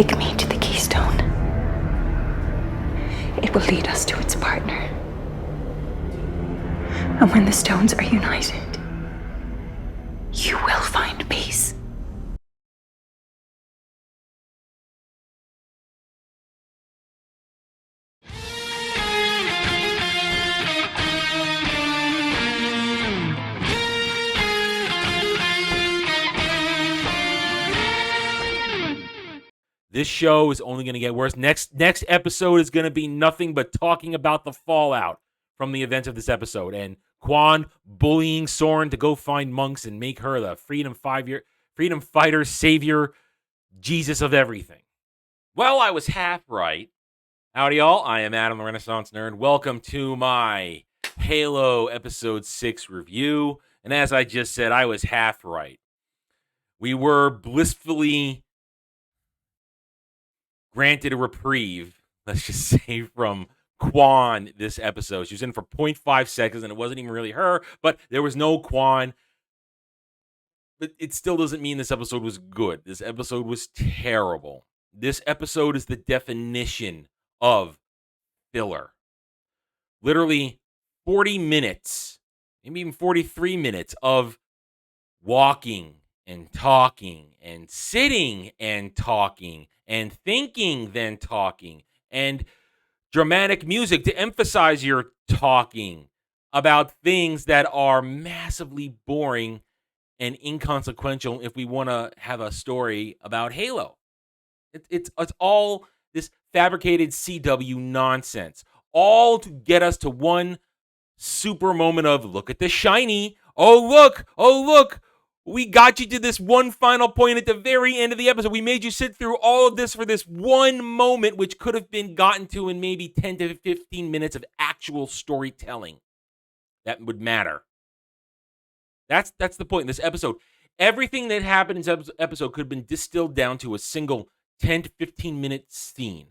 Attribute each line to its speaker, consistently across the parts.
Speaker 1: take me to the keystone. It will lead us to its partner. And when the stones are united, you will find peace.
Speaker 2: This show is only going to get worse. Next episode is going to be nothing but talking about the fallout from the events of this episode, and Quan bullying Soren to go find monks and make her the freedom fighter, savior, Jesus of everything. Well, I was half right. Howdy, y'all. I am Adam, the Renaissance Nerd. Welcome to my Halo Episode 6 review. And as I just said, I was half right. We were blissfully granted a reprieve, let's just say, from Quan this episode. She was in for 0.5 seconds, and it wasn't even really her, but there was no Quan. But it still doesn't mean this episode was good. This episode was terrible. This episode is the definition of filler. Literally 40 minutes, maybe even 43 minutes of walking and talking and sitting and talking and thinking, then talking, and dramatic music to emphasize your talking about things that are massively boring and inconsequential if we want to have a story about Halo. It's all this fabricated CW nonsense, all to get us to one super moment of, look at the shiny, oh look, we got you to this one final point at the very end of the episode. We made you sit through all of this for this one moment, which could have been gotten to in maybe 10 to 15 minutes of actual storytelling that would matter. That's the point in this episode. Everything that happened in this episode could have been distilled down to a single 10 to 15 minute scene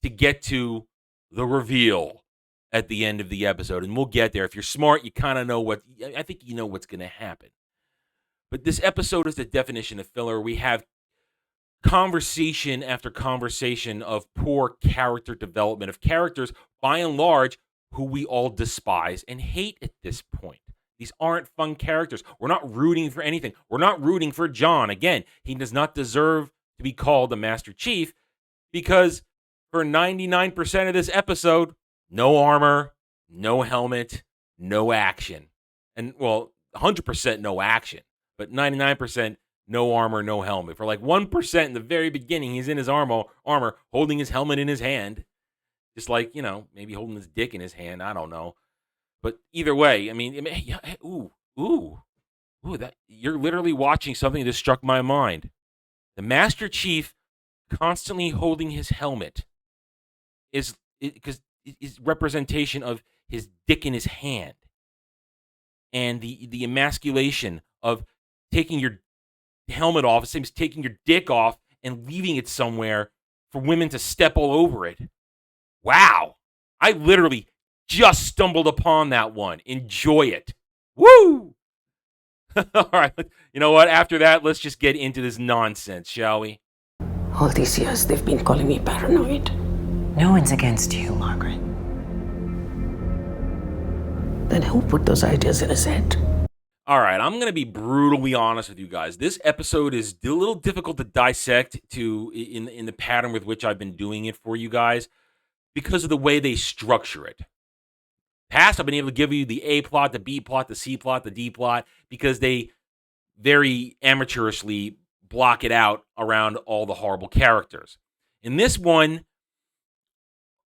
Speaker 2: to get to the reveal at the end of the episode. And we'll get there. If you're smart, you kind of know I think you know what's going to happen. But this episode is the definition of filler. We have conversation after conversation of poor character development of characters, by and large, who we all despise and hate at this point. These aren't fun characters. We're not rooting for anything. We're not rooting for John. Again, he does not deserve to be called the Master Chief because for 99% of this episode, no armor, no helmet, no action. And, well, 100% no action. But 99% no armor, no helmet. For like 1% in the very beginning, he's in his armor, holding his helmet in his hand. Just like, maybe holding his dick in his hand. I don't know. But either way, I mean, that you're literally watching something that struck my mind. The Master Chief constantly holding his helmet is representation of his dick in his hand. And the emasculation of taking your helmet off, it seems taking your dick off and leaving it somewhere for women to step all over it. Wow. I literally just stumbled upon that one. Enjoy it. Woo! All right. You know what? After that, let's just get into this nonsense, shall we?
Speaker 3: All these years, they've been calling me paranoid.
Speaker 4: No one's against you, Margaret.
Speaker 3: Then who put those ideas in his head?
Speaker 2: All right, I'm going to be brutally honest with you guys. This episode is a little difficult to dissect in the pattern with which I've been doing it for you guys because of the way they structure it. Past, I've been able to give you the A plot, the B plot, the C plot, the D plot, because they very amateurishly block it out around all the horrible characters. In this one,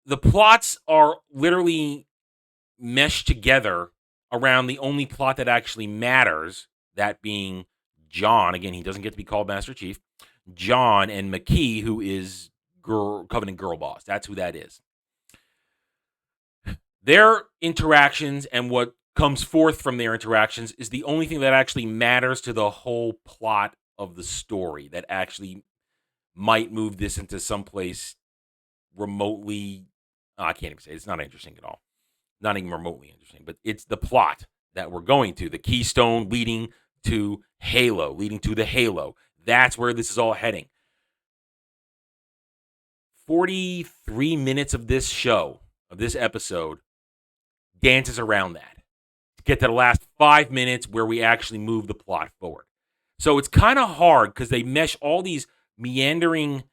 Speaker 2: the plots are literally meshed together around the only plot that actually matters, that being John. Again, he doesn't get to be called Master Chief. John and Makee, who is Covenant Girl Boss. That's who that is. Their interactions and what comes forth from their interactions is the only thing that actually matters to the whole plot of the story, that actually might move this into someplace remotely. I can't even say it. It's not interesting at all. Not even remotely interesting, but it's the plot that we're going to, the keystone leading to Halo, leading to the Halo. That's where this is all heading. 43 minutes of this show, of this episode, dances around that to get to the last 5 minutes where we actually move the plot forward. So it's kind of hard because they mesh all these meandering,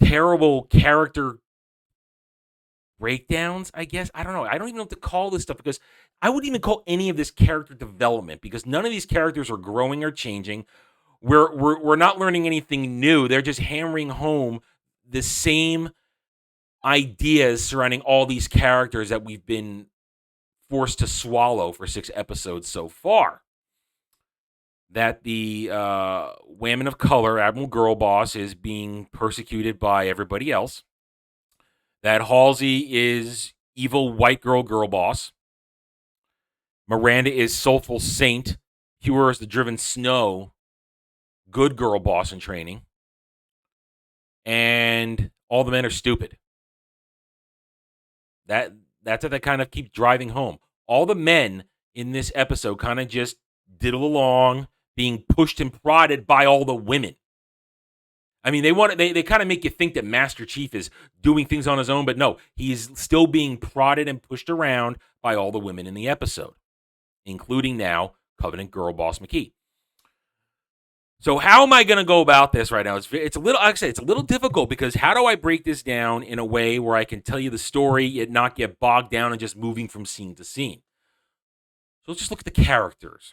Speaker 2: terrible character breakdowns, I guess. I don't know. I don't even know what to call this stuff because I wouldn't even call any of this character development because none of these characters are growing or changing. We're not learning anything new. They're just hammering home the same ideas surrounding all these characters that we've been forced to swallow for 6 episodes so far. That the woman of color, Admiral Girl Boss, is being persecuted by everybody else. That Halsey is evil white girl boss. Miranda is soulful saint. Pure as the driven snow, good girl boss in training. And all the men are stupid. That's what they kind of keep driving home. All the men in this episode kind of just diddle along, being pushed and prodded by all the women. I mean, they kind of make you think that Master Chief is doing things on his own, but no, he's still being prodded and pushed around by all the women in the episode, including now Covenant Girl Boss Makee. So how am I going to go about this right now? It's a little, like I said, it's a little difficult because how do I break this down in a way where I can tell you the story yet not get bogged down and just moving from scene to scene? So let's just look at the characters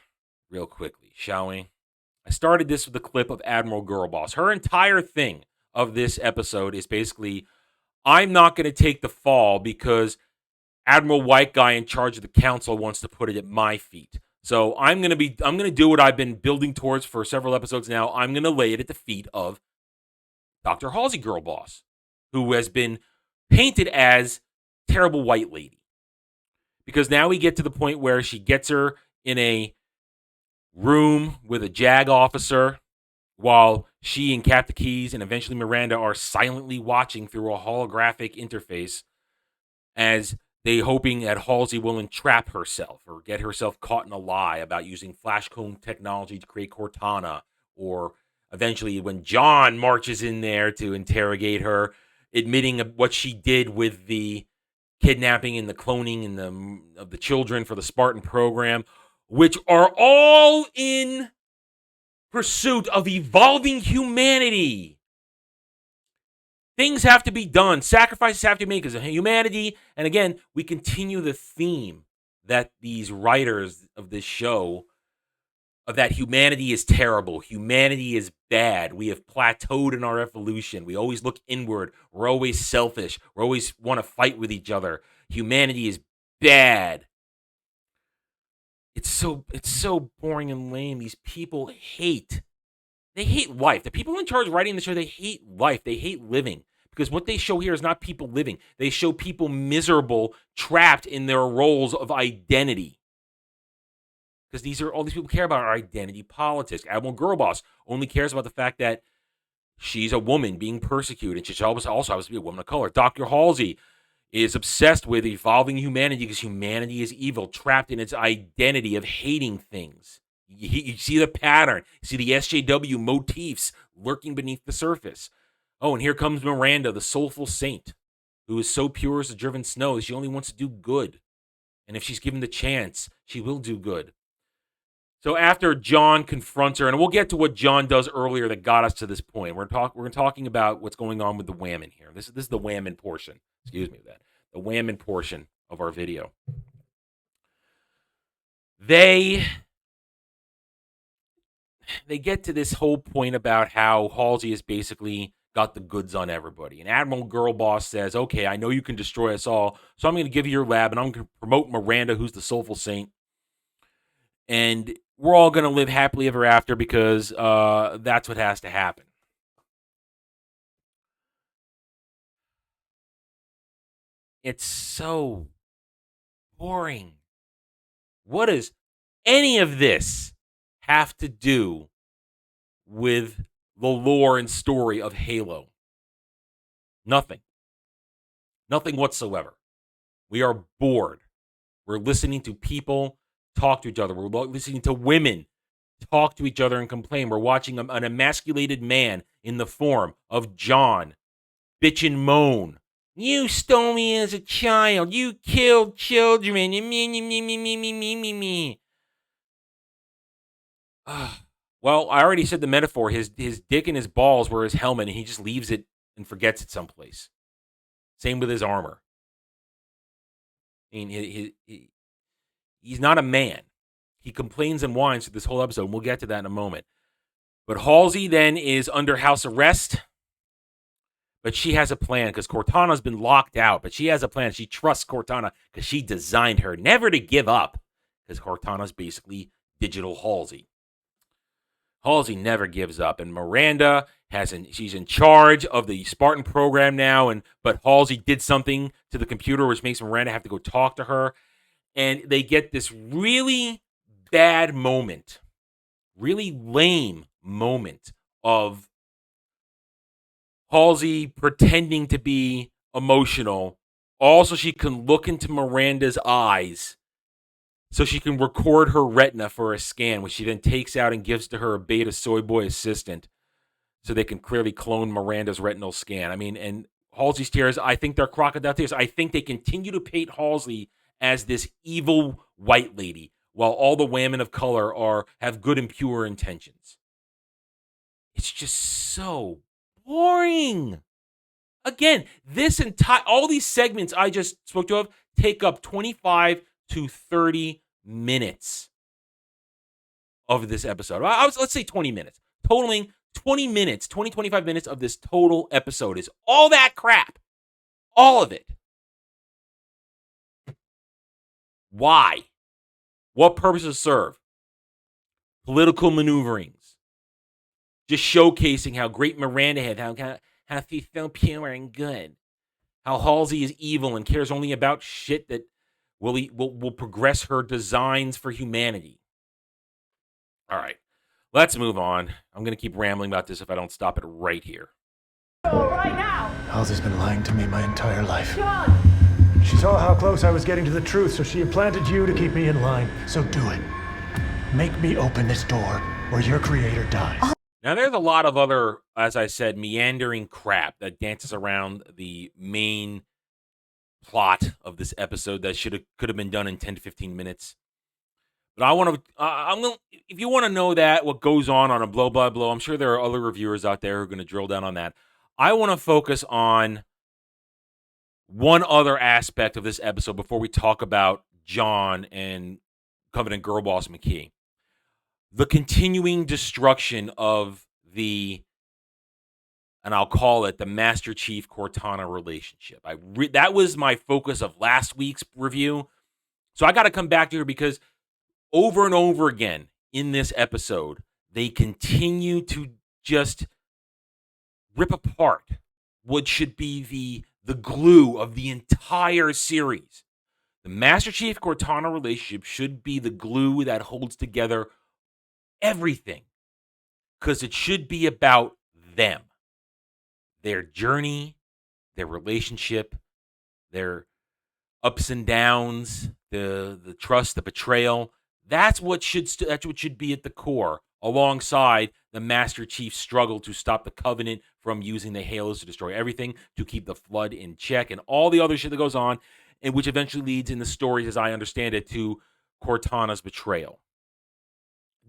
Speaker 2: real quickly, shall we? I started this with a clip of Admiral Girl Boss. Her entire thing of this episode is basically, I'm not going to take the fall because Admiral White Guy in charge of the council wants to put it at my feet. So I'm going to do what I've been building towards for several episodes now. I'm going to lay it at the feet of Dr. Halsey Girl Boss, who has been painted as terrible white lady. Because now we get to the point where she gets her in a room with a JAG officer while she and Captain Keyes and eventually Miranda are silently watching through a holographic interface as they hoping that Halsey will entrap herself or get herself caught in a lie about using flashcone technology to create Cortana, or eventually when John marches in there to interrogate her, admitting what she did with the kidnapping and the cloning of the children for the Spartan program, which are all in pursuit of evolving humanity. Things have to be done. Sacrifices have to be made because of humanity. And again, we continue the theme that these writers of this show, of that humanity is terrible. Humanity is bad. We have plateaued in our evolution. We always look inward. We're always selfish. We always want to fight with each other. Humanity is bad. It's so boring and lame. These people they hate life. The people in charge writing the show, they hate life. They hate living. Because what they show here is not people living. They show people miserable, trapped in their roles of identity. Because all these people care about are identity politics. Admiral Girl Boss only cares about the fact that she's a woman being persecuted, and she also happens to be a woman of color. Dr. Halsey is obsessed with evolving humanity because humanity is evil, trapped in its identity of hating things. You see the pattern. You see the SJW motifs lurking beneath the surface. Oh, and here comes Miranda, the soulful saint, who is so pure as the driven snow. She only wants to do good. And if she's given the chance, she will do good. So after John confronts her, and we'll get to what John does earlier that got us to this point. We're talking about what's going on with the whammon here. This is the whammon portion. Excuse me, the whammon portion of our video. They get to this whole point about how Halsey has basically got the goods on everybody. And Admiral Girl Boss says, okay, I know you can destroy us all, so I'm going to give you your lab, and I'm going to promote Miranda, who's the soulful saint. And we're all going to live happily ever after because that's what has to happen. It's so boring. What does any of this have to do with the lore and story of Halo? Nothing. Nothing whatsoever. We are bored. We're listening to people talk to each other. We're listening to women talk to each other and complain. We're watching an emasculated man in the form of John bitch and moan. You stole me as a child. You killed children. Me. Well, I already said the metaphor. His dick and his balls were his helmet, and he just leaves it and forgets it someplace. Same with his armor. I mean, he's not a man. He complains and whines through this whole episode, and we'll get to that in a moment. But Halsey then is under house arrest, but she has a plan because Cortana's been locked out, but she has a plan. She trusts Cortana because she designed her never to give up because Cortana's basically digital Halsey. Halsey never gives up, and Miranda she's in charge of the Spartan program now, but Halsey did something to the computer which makes Miranda have to go talk to her, and they get this really bad moment, really lame moment of Halsey pretending to be emotional. Also, she can look into Miranda's eyes so she can record her retina for a scan, which she then takes out and gives to her beta soy boy assistant so they can clearly clone Miranda's retinal scan. I mean, and Halsey's tears, I think they're crocodile tears. I think they continue to paint Halsey as this evil white lady while all the women of color have good and pure intentions. It's just so boring. Again, all these segments I just spoke to take up 25 to 30 minutes of this episode. Let's say 20 minutes. Totaling 20 minutes, 25 minutes of this total episode is all that crap. All of it. Why? What purposes serve? Political maneuverings. Just showcasing how great Miranda had, how she's so pure and good. How Halsey is evil and cares only about shit that will progress her designs for humanity. All right, let's move on. I'm going to keep rambling about this if I don't stop it right here.
Speaker 5: Right now!
Speaker 6: Halsey's been lying to me my entire life.
Speaker 5: John!
Speaker 6: She saw how close I was getting to the truth, so she implanted you to keep me in line. So do it. Make me open this door, or your creator dies.
Speaker 2: Now, there's a lot of other, as I said, meandering crap that dances around the main plot of this episode that could have been done in 10 to 15 minutes. But if you want to know what goes on a blow by blow, I'm sure there are other reviewers out there who are going to drill down on that. I want to focus on one other aspect of this episode before we talk about John and Covenant Girl Boss Makee. The continuing destruction of and I'll call it the Master Chief Cortana relationship. That was my focus of last week's review. So I got to come back to her because over and over again in this episode, they continue to just rip apart what should be the glue of the entire series. The Master Chief Cortana relationship should be the glue that holds together everything, because it should be about them, their journey, their relationship, their ups and downs, the trust, the betrayal. That's what should be at the core, alongside the Master Chief's struggle to stop the Covenant from using the Halos to destroy everything, to keep the Flood in check, and all the other shit that goes on, and which eventually leads in the stories, as I understand it, to Cortana's betrayal.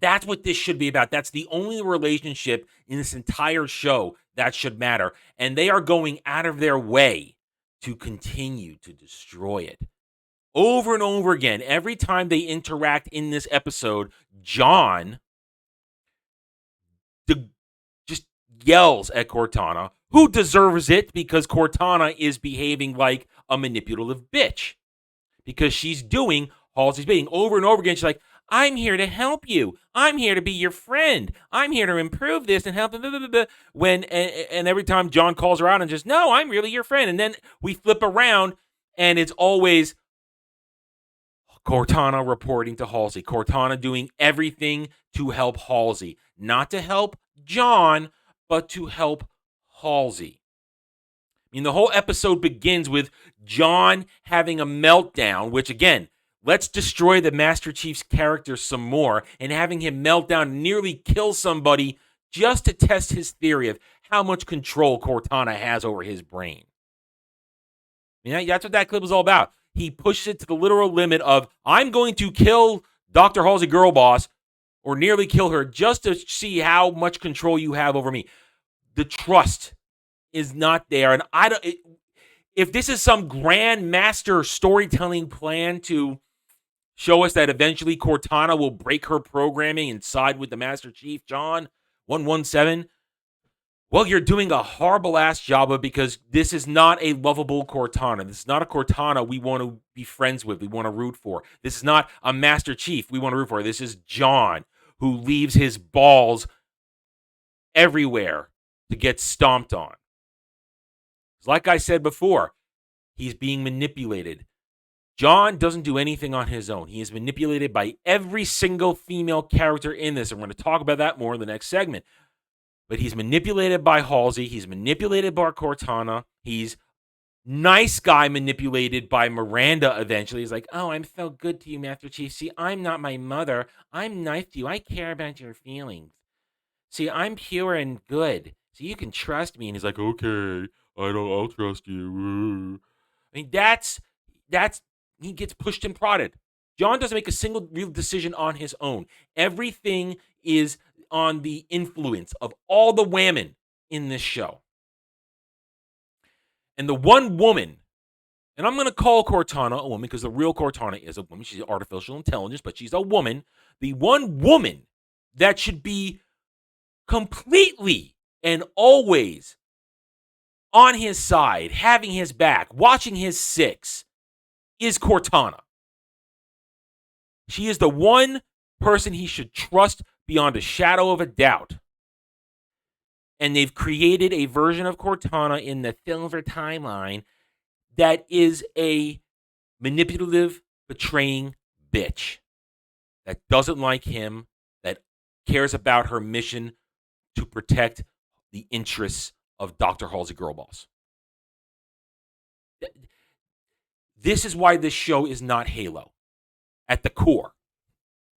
Speaker 2: That's what this should be about. That's the only relationship in this entire show that should matter. And they are going out of their way to continue to destroy it. Over and over again, every time they interact in this episode, John just yells at Cortana, who deserves it because Cortana is behaving like a manipulative bitch. Because she's doing Halsey's bidding over and over again. She's like, I'm here to help you. I'm here to be your friend. I'm here to improve this and help. Blah, blah, blah, blah. And every time John calls her out and just, no, I'm really your friend. And then we flip around and it's always Cortana reporting to Halsey. Cortana doing everything to help Halsey. Not to help John, but to help Halsey. I mean, the whole episode begins with John having a meltdown, which again, let's destroy the Master Chief's character some more, and having him melt down and nearly kill somebody just to test his theory of how much control Cortana has over his brain. I mean, that's what that clip was all about. He pushes it to the literal limit of, I'm going to kill Dr. Halsey Girl Boss, or nearly kill her, just to see how much control you have over me. The trust is not there. And if this is some grand master storytelling plan to show us that eventually Cortana will break her programming and side with the Master Chief, John 117, well, you're doing a horrible ass job of it, because this is not a lovable Cortana. This is not a Cortana we want to be friends with, we want to root for. This is not a Master Chief we want to root for. This is John, who leaves his balls everywhere to get stomped on. Like I said before, he's being manipulated. John doesn't do anything on his own. He is manipulated by every single female character in this. And we're going to talk about that more in the next segment. But he's manipulated by Halsey. He's manipulated by Cortana. He's nice guy manipulated by Miranda eventually. He's like, oh, I'm so good to you, Master Chief. See, I'm not my mother. I'm nice to you. I care about your feelings. See, I'm pure and good, so you can trust me. And he's like, okay, I'll trust you. I mean, that's he gets pushed and prodded. John doesn't make a single real decision on his own. Everything is on the influence of all the women in this show. And the one woman, and I'm going to call Cortana a woman because the real Cortana is a woman. She's artificial intelligence, but she's a woman. The one woman that should be completely and always on his side, having his back, watching his six, is Cortana. She is the one person he should trust beyond a shadow of a doubt. And they've created a version of Cortana in the Silver timeline that is a manipulative, betraying bitch that doesn't like him, that cares about her mission to protect the interests of Dr. Halsey Girlboss. This is why this show is not Halo at the core,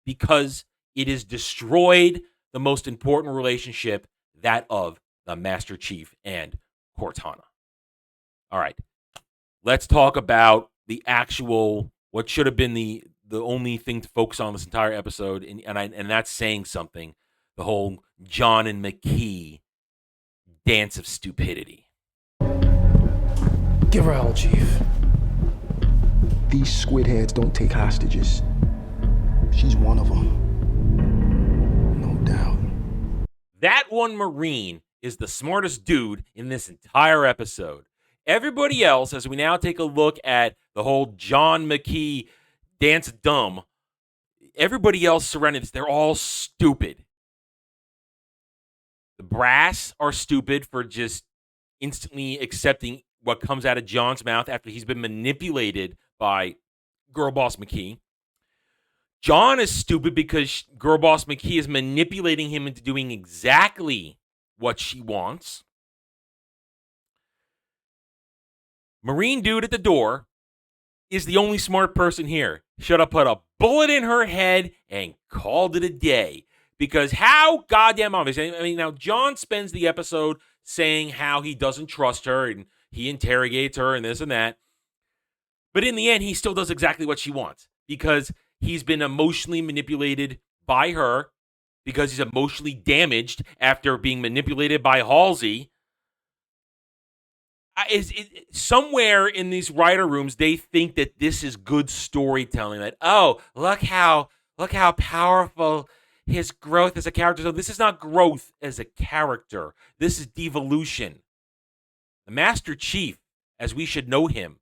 Speaker 2: because it has destroyed the most important relationship, that of the Master Chief and Cortana. All right, let's talk about the actual, what should have been the only thing to focus on this entire episode, and that's saying something, the whole John and Makee dance of stupidity.
Speaker 7: Give her hell, Chief.
Speaker 8: These squid heads don't take hostages. She's one of them. No doubt.
Speaker 2: That one Marine is the smartest dude in this entire episode. Everybody else, as we now take a look at the whole John Makee dance dumb, everybody else surrounding this, they're all stupid. The brass are stupid for just instantly accepting what comes out of John's mouth after he's been manipulated by Girl Boss Makee. John is stupid because Girl Boss Makee is manipulating him into doing exactly what she wants. Marine dude at the door is the only smart person here. Should have put a bullet in her head and called it a day. Because how goddamn obvious. I mean, now John spends the episode saying how he doesn't trust her and he interrogates her and this and that. But in the end, he still does exactly what she wants, because he's been emotionally manipulated by her, because he's emotionally damaged after being manipulated by Halsey. Somewhere in these writer rooms, they think that this is good storytelling. That, oh, look how powerful his growth as a character. So this is not growth as a character. This is devolution. The Master Chief, as we should know him,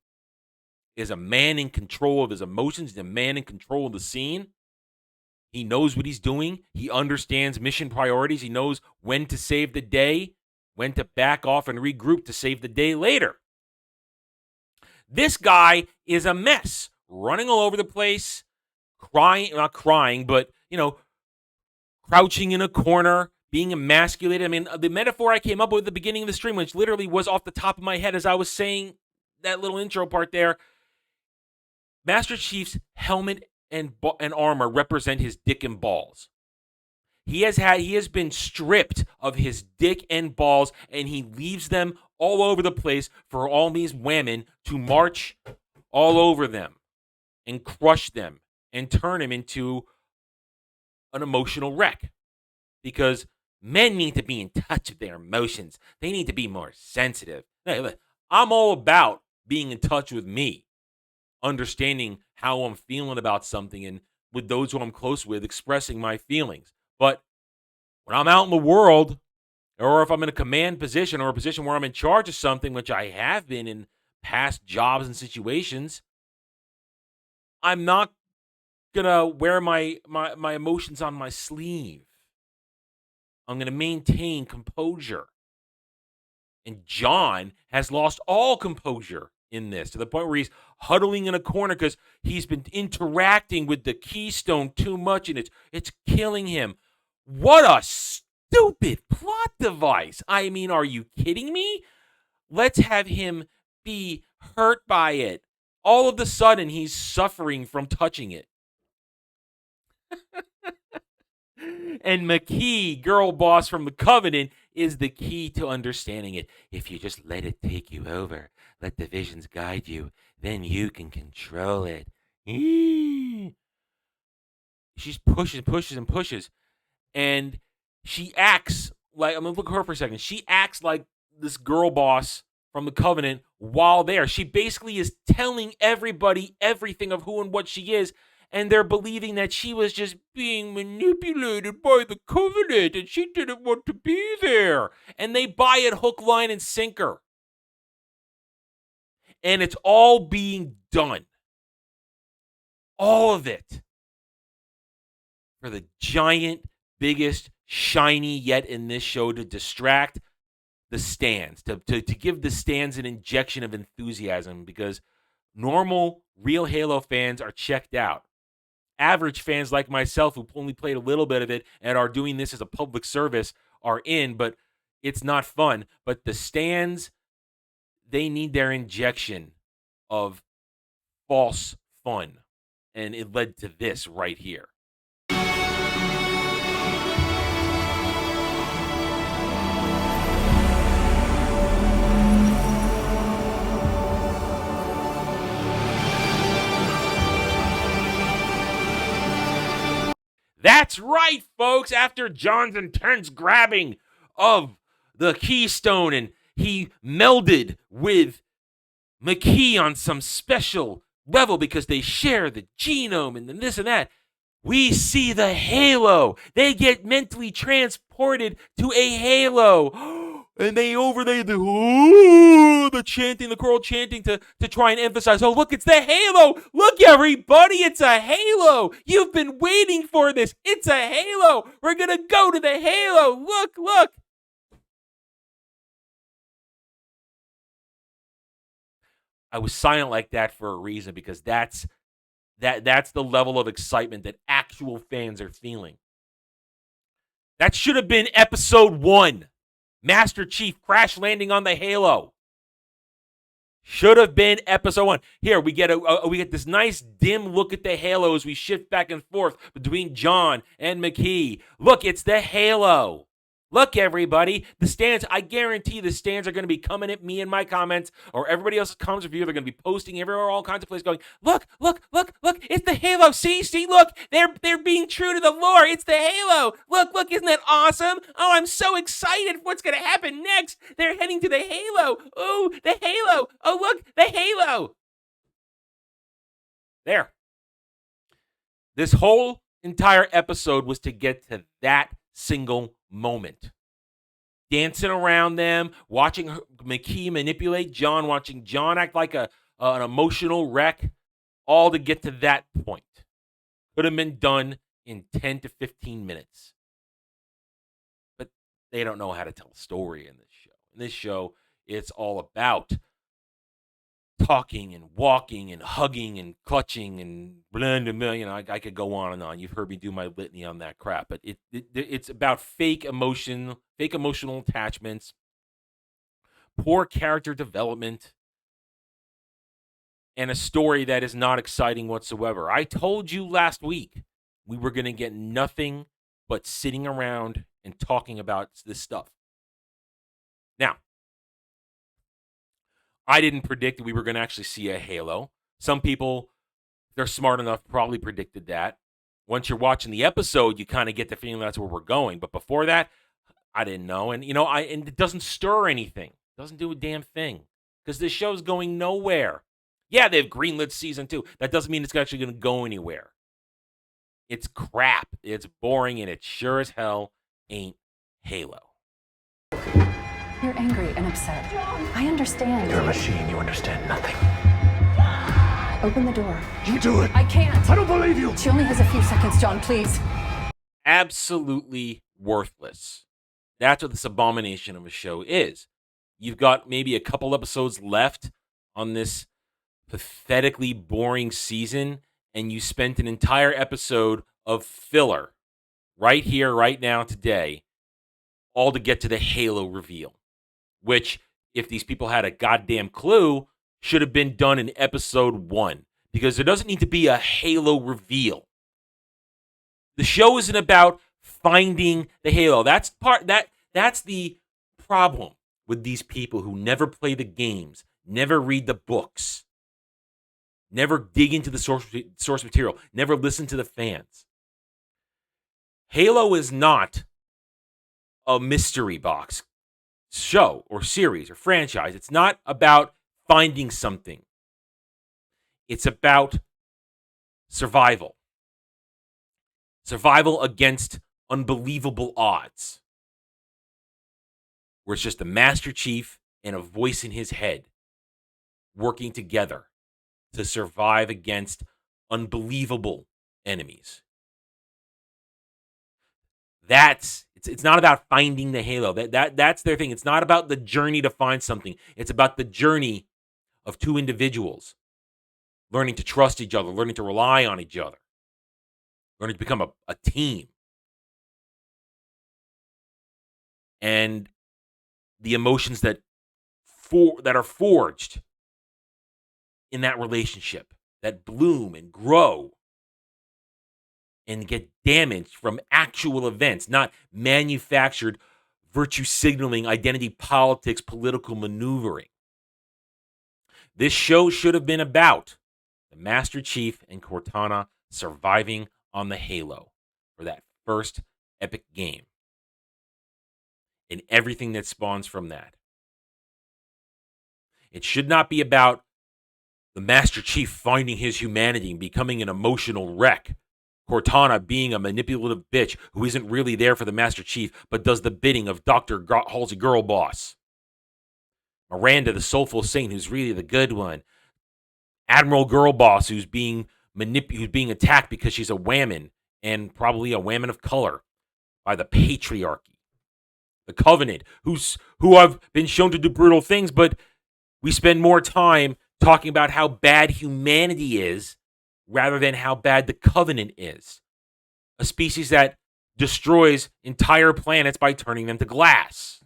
Speaker 2: is a man in control of his emotions. He's a man in control of the scene. He knows what he's doing. He understands mission priorities. He knows when to save the day, when to back off and regroup to save the day later. This guy is a mess, running all over the place, not crying, but, crouching in a corner, being emasculated. I mean, the metaphor I came up with at the beginning of the stream, which literally was off the top of my head as I was saying that little intro part there, Master Chief's helmet and armor represent his dick and balls. He has been stripped of his dick and balls, and he leaves them all over the place for all these women to march all over them and crush them and turn him into an emotional wreck. Because men need to be in touch with their emotions. They need to be more sensitive. Hey, look, I'm all about being in touch with me, understanding how I'm feeling about something, and with those who I'm close with, expressing my feelings. But when I'm out in the world, or if I'm in a command position or a position where I'm in charge of something, which I have been in past jobs and situations, I'm not gonna wear my emotions on my sleeve. I'm gonna maintain composure. And John has lost all composure in this, to the point where he's huddling in a corner because he's been interacting with the keystone too much, and it's killing him. What a stupid plot device. I mean, are you kidding me? Let's have him be hurt by it. All of a sudden, he's suffering from touching it. And Makee, girl boss from the Covenant, is the key to understanding it. If you just let it take you over, let the visions guide you, then you can control it. She's pushes, and she acts like, I'm gonna look at her for a second. She acts like this girl boss from the Covenant while there. She basically is telling everybody everything of who and what she is, and they're believing that she was just being manipulated by the Covenant and she didn't want to be there. And they buy it hook, line, and sinker. And it's all being done. All of it. For the giant, biggest, shiny yet in this show to distract the stands, to give the stands an injection of enthusiasm, because normal, real Halo fans are checked out. Average fans like myself, who only played a little bit of it and are doing this as a public service, are in, but it's not fun. But the stands, they need their injection of false fun. And it led to this right here. That's right, folks. After John's intense grabbing of the keystone and he melded with Makee on some special level because they share the genome and this and that, we see the halo. They get mentally transported to a halo. And the chanting, the choral chanting to try and emphasize, oh, look, it's the halo. Look, everybody, it's a halo. You've been waiting for this. It's a halo. We're going to go to the halo. Look. I was silent like that for a reason, because that's the level of excitement that actual fans are feeling. That should have been episode 1. Master Chief crash landing on the halo. Should have been episode 1. Here we get this nice dim look at the halo as we shift back and forth between John and Makee. Look, it's the halo. Look, everybody, the stands, I guarantee the stands are going to be coming at me in my comments, or everybody else's comments review. They're going to be posting everywhere, all kinds of places, going, look, it's the halo. See, look, they're being true to the lore. It's the halo. Look, isn't that awesome? Oh, I'm so excited for what's going to happen next. They're heading to the halo. Oh, the halo. Oh, look, the halo. There. This whole entire episode was to get to that single moment. Dancing around them, watching Makee manipulate John, watching John act like an emotional wreck, all to get to that point. Could have been done in 10 to 15 minutes. But they don't know how to tell a story in this show. In this show, it's all about talking and walking and hugging and clutching and blah, blah, blah. You know, I could go on and on. You've heard me do my litany on that crap, but it's about fake emotion, fake emotional attachments, poor character development, and a story that is not exciting whatsoever. I told you last week we were going to get nothing but sitting around and talking about this stuff. Now, I didn't predict that we were going to actually see a Halo. Some people, they're smart enough, probably predicted that. Once you're watching the episode, you kind of get the feeling that's where we're going. But before that, I didn't know. And, and it doesn't stir anything. It doesn't do a damn thing. Because this show's going nowhere. Yeah, they've greenlit season 2. That doesn't mean it's actually going to go anywhere. It's crap. It's boring, and it sure as hell ain't Halo.
Speaker 7: You're angry and upset. I understand.
Speaker 6: You're a machine. You understand nothing.
Speaker 7: Open the door.
Speaker 6: You do it.
Speaker 7: I can't.
Speaker 6: I don't believe you.
Speaker 7: She only has a few seconds, John, please.
Speaker 2: Absolutely worthless. That's what this abomination of a show is. You've got maybe a couple episodes left on this pathetically boring season, and you spent an entire episode of filler right here, right now, today, all to get to the Halo reveal, which, if these people had a goddamn clue, should have been done in episode 1, because there doesn't need to be a Halo reveal. The show isn't about finding the Halo. That's the problem with these people who never play the games, never read the books, never dig into the source material, never listen to the fans. Halo is not a mystery box show or series or franchise. It's not about finding something. It's about survival. Survival against unbelievable odds. Where it's just the Master Chief and a voice in his head working together to survive against unbelievable enemies. It's not about finding the Halo. That's their thing. It's not about the journey to find something. It's about the journey of two individuals learning to trust each other, learning to rely on each other, learning to become a team. And the emotions that are forged in that relationship, that bloom and grow and get damaged from actual events, not manufactured virtue signaling, identity politics, political maneuvering. This show should have been about the Master Chief and Cortana surviving on the Halo for that first epic game and everything that spawns from that. It should not be about the Master Chief finding his humanity and becoming an emotional wreck. Cortana being a manipulative bitch who isn't really there for the Master Chief, but does the bidding of Dr. Halsey Girl Boss. Miranda, the soulful saint, who's really the good one. Admiral Girl Boss, who's being attacked because she's a whammon, and probably a whammon of color, by the patriarchy. The Covenant, who have been shown to do brutal things, but we spend more time talking about how bad humanity is rather than how bad the Covenant is. A species that destroys entire planets by turning them to glass.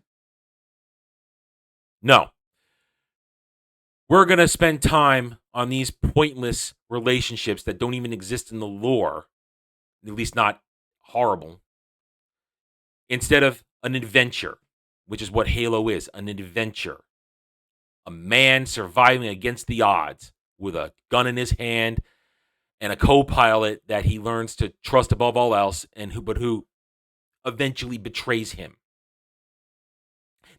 Speaker 2: No. We're going to spend time on these pointless relationships that don't even exist in the lore, at least not horrible, instead of an adventure, which is what Halo is, an adventure. A man surviving against the odds with a gun in his hand and a co-pilot that he learns to trust above all else, but who eventually betrays him.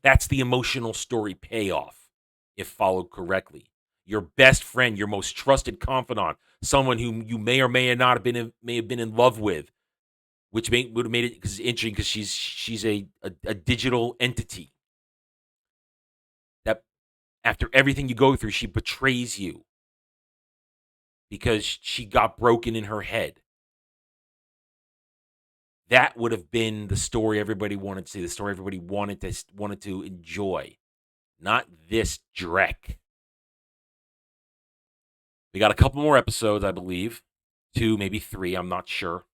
Speaker 2: That's the emotional story payoff, if followed correctly. Your best friend, your most trusted confidant, someone whom you may or may not have been in love with, which would have made it interesting because she's a digital entity. That after everything you go through, she betrays you because she got broken in her head. That would have been the story everybody wanted to see, the story everybody wanted to enjoy, not this dreck. We got a couple more episodes, I believe. 2, maybe 3, I'm not sure.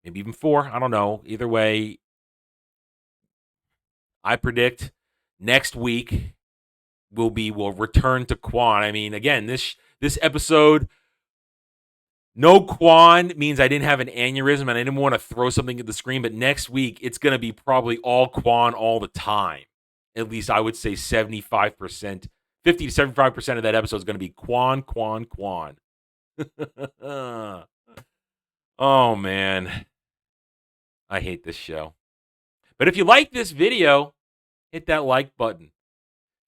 Speaker 2: Maybe even 4, I don't know. Either way, I predict next week we'll return to Quan. I mean, again, this episode, No Quan means I didn't have an aneurysm and I didn't want to throw something at the screen, but next week it's going to be probably all Quan all the time. At least I would say 75%, 50 to 75% of that episode is going to be Quan. Oh, man. I hate this show. But if you like this video, hit that like button. If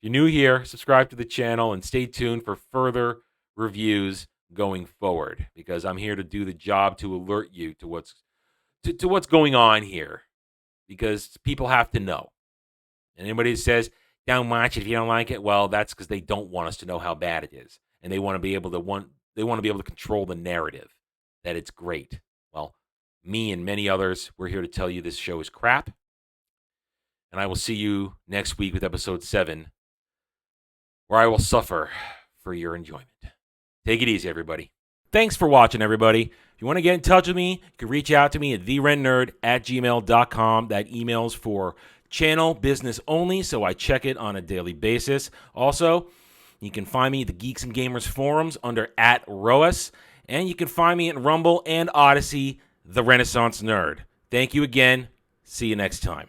Speaker 2: you're new here, subscribe to the channel and stay tuned for further reviews going forward, because I'm here to do the job to alert you to what's going on here, because people have to know. And anybody that says, don't watch it if you don't like it, well, that's because they don't want us to know how bad it is. And they want to be able to control the narrative that it's great. Well, me and many others, we're here to tell you this show is crap. And I will see you next week with episode 7, where I will suffer for your enjoyment. Take it easy, everybody. Thanks for watching, everybody. If you want to get in touch with me, you can reach out to me at therennerd@gmail.com. That email's for channel business only, so I check it on a daily basis. Also, you can find me at the Geeks and Gamers forums under @ROAS, and you can find me at Rumble and Odyssey, The Renaissance Nerd. Thank you again. See you next time.